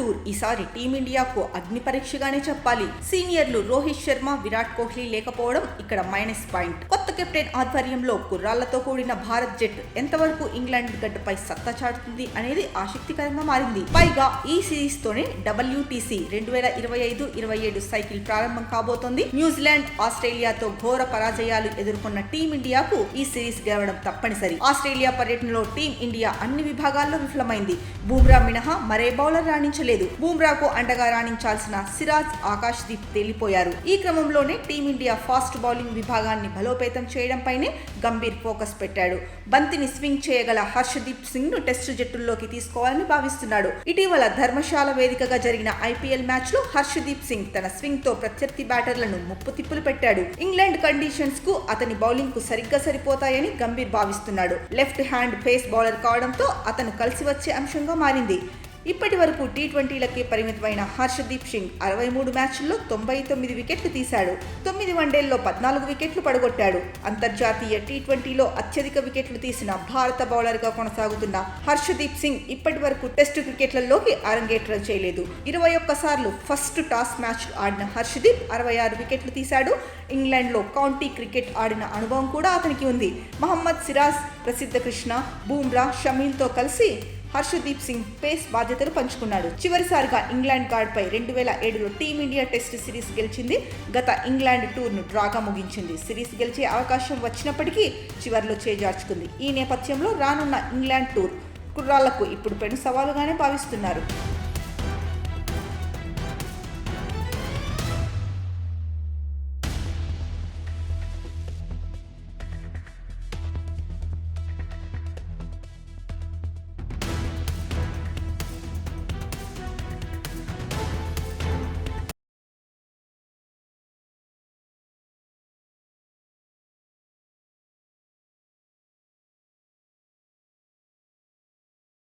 Tour ఈసారి టీమిండియాకు అగ్ని పరీక్షగానే చెప్పాలి. సీనియర్లు రోహిత్ శర్మ, విరాట్ కోహ్లీ లేకపోవడం ఇక్కడ మైనస్ పాయింట్. కొత్త కెప్టెన్ ఆధ్వర్యంలో కుర్రాళ్లతో కూడిన భారత్ జట్ ఎంతవరకు ఇంగ్లాండ్ గడ్డపై సత్తా చాటుతుంది అనేది ఆసక్తికరంగా మారింది. పైగా ఈ సిరీస్ తోనే WTC 2025-27 సైకిల్ ప్రారంభం కాబోతోంది. న్యూజిలాండ్, ఆస్ట్రేలియాతో ఘోర పరాజయాలు ఎదుర్కొన్న టీమిండియాకు ఈ సిరీస్ గెలవడం తప్పనిసరి. ఆస్ట్రేలియా పర్యటనలో టీమిండియా అన్ని విభాగాల్లో విఫలమైంది. బూమ్రా మినహా మరే బౌలర్ రాణించలేదు. బూమ్రాకు అండగా రాణించాల్సిన సిరాజ్, ఆకాశ్దీప్ తేలిపోయారు. ఈ క్రమంలోనే టీమిండియా ఫాస్ట్ బౌలింగ్ విభాగాన్ని బలోపేతం చేయడంపైనే గంభీర్ ఫోకస్ పెట్టాడు. బంతిని స్వింగ్ చేయగల హర్షదీప్ సింగ్ ను టెస్టు జట్టుల్లోకి తీసుకోవాలని భావిస్తున్నాడు. ఇటీవల ధర్మశాల వేదికగా జరిగిన IPL మ్యాచ్ లో హర్షదీప్ సింగ్ తన స్వింగ్ తో ప్రత్యర్థి బ్యాటర్లను ముప్పు తిప్పులు పెట్టాడు. ఇంగ్లాండ్ కండిషన్స్ కు అతని బౌలింగ్ కు సరిగ్గా సరిపోతాయని గంభీర్ భావిస్తున్నాడు. లెఫ్ట్ హ్యాండ్ పేస్ బౌలర్ కావడంతో అతను కలిసి వచ్చే అంశంగా మారింది. ఇప్పటి వరకు T20లకే పరిమితమైన హర్షదీప్ సింగ్ 63 మ్యాచ్ల్లో 99 వికెట్లు తీశాడు. 9 వన్డేల్లో 14 వికెట్లు పడగొట్టాడు. అంతర్జాతీయ T20లో అత్యధిక వికెట్లు తీసిన భారత బౌలర్గా కొనసాగుతున్న హర్షదీప్ సింగ్ ఇప్పటి వరకు టెస్టు క్రికెట్లలోకి అరంగేట్రం చేయలేదు. 21 సార్లు ఫస్ట్ టాస్ మ్యాచ్ ఆడిన హర్షదీప్ 66 వికెట్లు తీశాడు. ఇంగ్లాండ్లో కౌంటీ క్రికెట్ ఆడిన అనుభవం కూడా అతనికి ఉంది. మహమ్మద్ సిరాజ్, ప్రసిద్ధ కృష్ణ, బూమ్రా, షమీల్తో కలిసి హర్షదీప్ సింగ్ పేస్ బాధ్యతలు పంచుకున్నాడు. చివరిసారిగా ఇంగ్లాండ్ గాడ్పై 2007లో టీమిండియా టెస్ట్ సిరీస్ గెలిచింది. గత ఇంగ్లాండ్ టూర్ను డ్రాగా ముగించింది. సిరీస్ గెలిచే అవకాశం వచ్చినప్పటికీ చివరిలో చేజార్చుకుంది. ఈ నేపథ్యంలో రానున్న ఇంగ్లాండ్ టూర్ కుర్రాళ్లకు ఇప్పుడు పెను సవాలుగానే భావిస్తున్నారు.